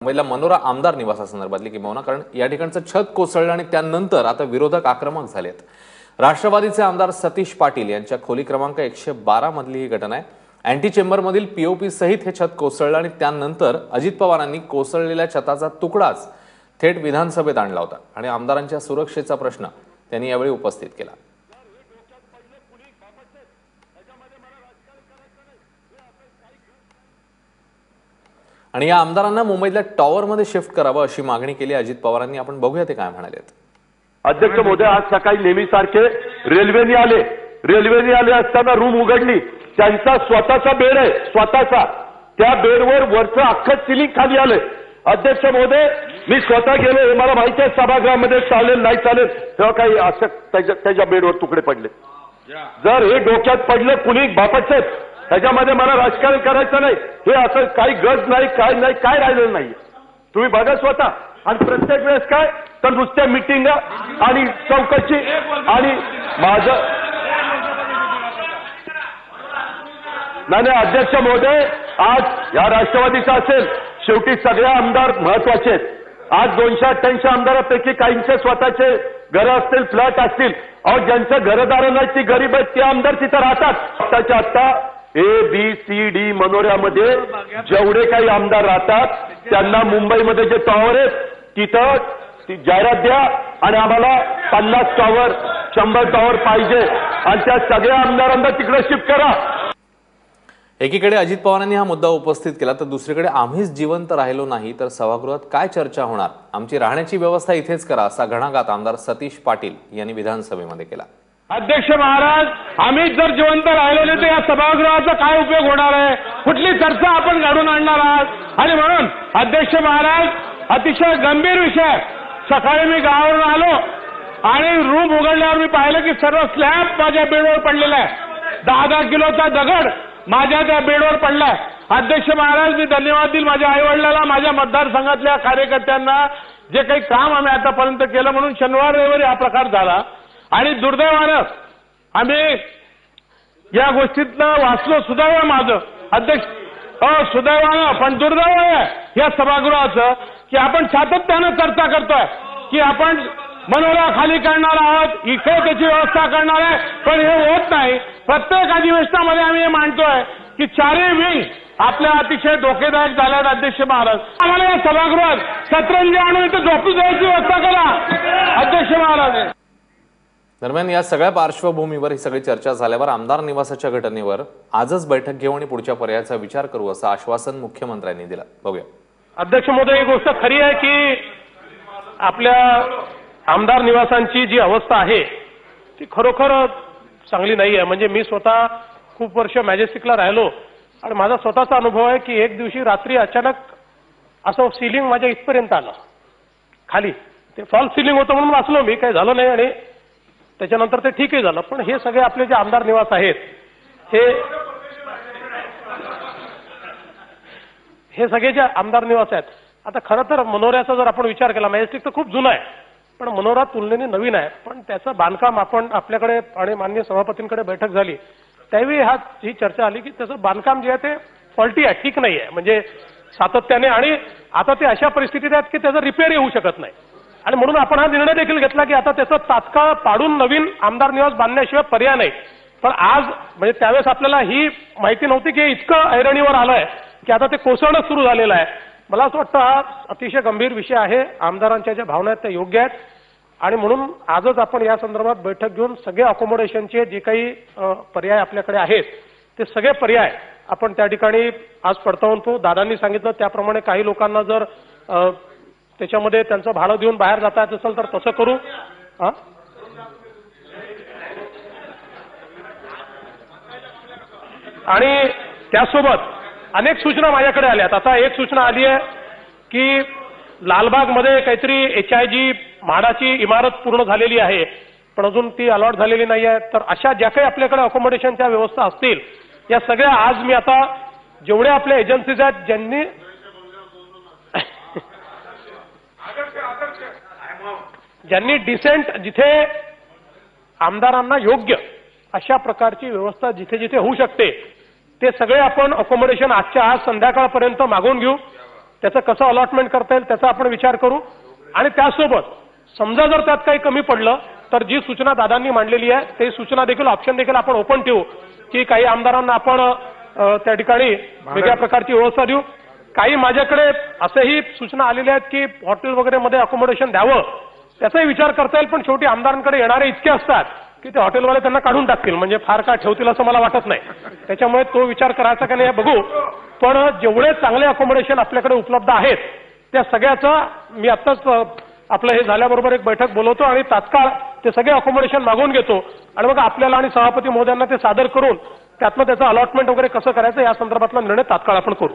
मुंबईला मनोरा आमदार निवासासंदर्भातली किंबहुना कारण या ठिकाणचं छत कोसळलं आणि त्यानंतर आता विरोधक आक्रमक झालेत। राष्ट्रवादीचे आमदार सतीश पाटील यांच्या खोली क्रमांक 112 मधली ही घटना आहे। अँटी चेंबरमधील पीओपी सहित हे छत कोसळलं आणि त्यानंतर अजित पवारांनी कोसळलेल्या छताचा तुकडाच थेट विधानसभेत आणला होता आणि आमदारांच्या सुरक्षेचा प्रश्न त्यांनी यावेळी उपस्थित केला। आणि या आमदारांना मुंबईतल्या टॉवरमध्ये शिफ्ट करावं अशी मागणी केली अजित पवारांनी। आपण बघूया ते काय म्हणालेत। अध्यक्ष महोदय, आज सकाळी नेहमीसारखे रेल्वेने आले असताना रूम उघडली, त्यांचा स्वतःचा बेड आहे, स्वतःचा, त्या बेडवर वरचं अख्खं सिलिंग खाली आलंय। अध्यक्ष महोदय, मी स्वतः गेलो, हे मला माहिती आहे सभागृहामध्ये चालेल नाही चालेल, तेव्हा काही असं त्याच्या बेडवर तुकडे पडले। जर हे डोक्यात पडलं कुणी बापटचं, त्याच्यामध्ये मला राजकारण करायचं नाही, हे असं काही गरज नाही, काय राहिलेलं नाही। तुम्ही बघा स्वतः। आणि प्रत्येक वेळेस काय तर नुसत्या मिटिंग आणि चौकशी आणि माझं नाही अध्यक्ष महोदय, आज या राष्ट्रवादीचा असेल, शेवटी सगळे आमदार महत्वाचे आहेत। आज 288 आमदारांपैकी काहींचे स्वतःचे घर असतील, फ्लॅट असतील, अहो ज्यांचं घरदार नाही ती गरीब आहेत, ते आमदार तिथं राहतात। आत्ताच्या आत्ता ABCD मनोऱ्यामध्ये जेवढे काही आमदार राहतात त्यांना मुंबईमध्ये जे टॉवर आहेत तिथं ती जाहिरात द्या आणि आम्हाला 50 टॉवर 100 टॉवर पाहिजे आणि त्या सगळ्या आमदारांना तिकडे शिफ्ट करा। एकीकडे अजित पवारांनी हा मुद्दा उपस्थित केला तर दुसरीकडे आम्हीच जिवंत राहिलो नाही तर सभागृहात काय चर्चा होणार, आमची राहण्याची व्यवस्था इथेच करा असा घणाघात आमदार सतीश पाटील यांनी विधानसभेमध्ये केला। अध्यक्ष महाराज, आम्ही जर जिवंत राहिलो नाही तर या सभागृहाचा काय उपयोग होणार आहे, कुठली चर्चा आपण घडून आणणार आहात। आणि म्हणून अध्यक्ष महाराज, अतिशय गंभीर विषय। सकाळी मी गावावरून आलो आणि रूम उघडल्यावर मी पाहिलं की सर्व स्लॅब माझ्या बेडवर पडलेला आहे, 10-10 किलोचा दगड माझ्या त्या बेडवर पडलाय। अध्यक्ष महाराज, मी धन्यवाद देईल माझ्या आईवडिलांना, माझ्या मतदारसंघातल्या कार्यकर्त्यांना, जे काही काम आम्ही आतापर्यंत केलं म्हणून शनिवार रविवारी हा प्रकार झाला। आणि दुर्दैवानं आम्ही या गोष्टीतनं वाचलो, सुदैव माझं अध्यक्ष, सुदैवानं पण दुर्दैव आहे या सभागृहाचं की आपण सातत्यानं चर्चा करतोय की आपण मनोरा खाली करणार आहोत, इकडे त्याची व्यवस्था करणार आहे, पण हे होत नाही। प्रत्येक अधिवेशनामध्ये आम्ही हे मांडतोय की चारही विंग आपल्या अतिशय धोकेदायक झाल्यात। अध्यक्ष महाराज, आम्हाला या सभागृहात सतरंजी आणून इथे झोपू द्यायची व्यवस्था करा अध्यक्ष महाराज। दरम्यान या सगळ्या पार्श्वभूमीवर ही सगळी चर्चा झाल्यावर आमदार निवासाच्या घटनेवर आजच बैठक घेऊ आणि पुढच्या पर्यायाचा विचार करू असं आश्वासन मुख्यमंत्र्यांनी दिलं। बघूया। अध्यक्ष महोदय, ही गोष्ट खरी आहे की आपल्या आमदार निवासांची जी अवस्था आहे ती खरोखर चांगली नाही आहे। म्हणजे मी स्वतः खूप वर्ष मॅजेस्टिकला राहिलो आणि माझा स्वतःचा अनुभव आहे की एक दिवशी रात्री अचानक असं सिलिंग माझ्या इथपर्यंत आलं खाली, ते फॉल सिलिंग होतं म्हणून वाचलो मी, काही झालं नाही आणि त्याच्यानंतर ते ठीकही झालं। पण हे सगळे आपले जे आमदार निवास आहेत हे सगळे जे आमदार निवास आहेत, आता खरं तर मनोऱ्याचा जर आपण विचार केला, मॅजेस्टिक तर खूप जुनं आहे पण मनोरा तुलनेने नवीन आहे, पण त्याचं बांधकाम आपण आपल्याकडे आणि माननीय सभापतींकडे बैठक झाली त्यावेळी ही चर्चा आली की त्याचं बांधकाम जे आहे ते फॉल्टी आहे, ठीक नाही आहे, म्हणजे सातत्याने, आणि आता ते अशा परिस्थितीत आहेत की त्याचं रिपेअर होऊ शकत नाही। आणि म्हणून आपण हा निर्णय देखील घेतला की आता त्याचं तात्काळ पाडून नवीन आमदार निवास बांधण्याशिवाय पर्याय नाही। पण आज म्हणजे त्यावेळेस आपल्याला ही माहिती नव्हती की इतकं ऐरणीवर आलंय की आता ते कोसळणं सुरू झालेलं आहे। मला असं वाटतं हा अतिशय गंभीर विषय आहे, आमदारांच्या ज्या भावना आहेत त्या योग्य आहेत आणि म्हणून आजच आपण या संदर्भात बैठक घेऊन सगळे अकोमोडेशनचे जे काही पर्याय आपल्याकडे आहेत ते सगळे पर्याय आपण त्या ठिकाणी आज पडताळून पाहू। दादांनी सांगितलं त्याप्रमाणे काही लोकांना जर त्याच्यामध्ये त्यांचं भाडं देऊन बाहेर जाता येत असेल तर तसं करू। आणि त्यासोबत अनेक सूचना माझ्याकडे आल्यात। आता एक सूचना आली आहे की लालबागमध्ये काहीतरी HIG म्हाडाची इमारत पूर्ण झालेली आहे पण अजून ती अलॉट झालेली नाही आहे, तर अशा ज्या काही आपल्याकडे अकोमोडेशनच्या व्यवस्था असतील या सगळ्या आज मी आता जेवढ्या आपल्या एजन्सीज आहेत ज्यांनी डिसेंट, जिथे आमदारांना योग्य अशा प्रकारची व्यवस्था जिथे जिथे होऊ शकते ते सगळे आपण अकोमोडेशन आजच्या आज संध्याकाळपर्यंत मागवून घेऊ। त्याचं कसं अलॉटमेंट करता येईल त्याचा आपण विचार करू. आणि त्यासोबत समजा जर त्यात काही कमी पडलं तर जी सूचना दादांनी मांडलेली आहे ते सूचना देखील ऑप्शन देखील आपण ओपन ठेवू की काही आमदारांना आपण त्या ठिकाणी वेगळ्या प्रकारची व्यवस्था देऊ. काही माझ्याकडे असेही सूचना आलेल्या आहेत की हॉटेल वगैरे मध्ये अकोमोडेशन द्यावं त्याचाही विचार करता येईल. पण शेवटी आमदारांकडे येणारे इतके असतात की ते हॉटेलवाले त्यांना काढून टाकतील म्हणजे फार काय ठेवतील असं मला वाटत नाही. त्याच्यामुळे तो विचार करायचा का नाही हे बघू. पण जेवढे चांगले अकोमोडेशन आपल्याकडे उपलब्ध आहेत त्या सगळ्याचं मी आत्ताच आपलं हे झाल्याबरोबर एक बैठक बोलवतो आणि तात्काळ ते सगळे अकोमोडेशन मागवून घेतो आणि मग आपल्याला आणि सभापती महोदयांना ते सादर करून त्यातनं त्याचं अलॉटमेंट वगैरे कसं करायचं या संदर्भातला निर्णय तात्काळ आपण करू.